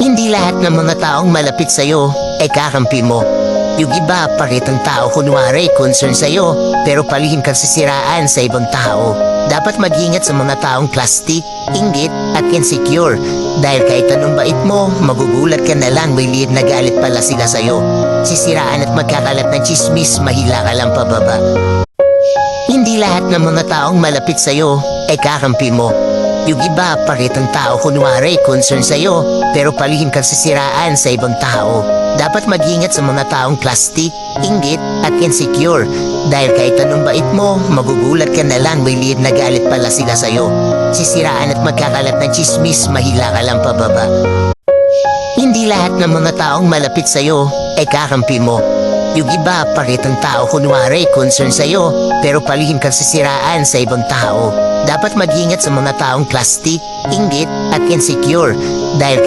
Hindi lahat ng mga taong malapit sa'yo ay kakampi mo. Yung iba, paritang tao kunwari concern sa'yo, pero palihim kang sisiraan sa ibang tao. Dapat mag-ingat sa mga taong plastic, inggit at insecure. Dahil kahit anong bait mo, magugulat ka na lang may liit na galit pala sila sa'yo. Sisiraan at magkakalat ng chismis, mahila ka lang pababa. Hindi lahat ng mga taong malapit sa'yo ay kakampi mo. Yung iba, paritang tao kunwari concern sa'yo, pero palihim kang sisiraan sa ibang tao. Dapat mag-ingat sa mga taong plastic, inggit at insecure. Dahil kahit anong bait mo, magugulat ka na lang may liit na galit pala sila sa'yo. Sisiraan at magkakalat ng chismis, mahila ka lang pababa. Hindi lahat ng mga taong malapit sa'yo ay kakampi mo. Yung iba, paritang tao kunwari concern sa'yo, pero palihim kang sisiraan sa ibang tao. Dapat mag-ingat sa mga taong plastic, inggit at insecure. Dahil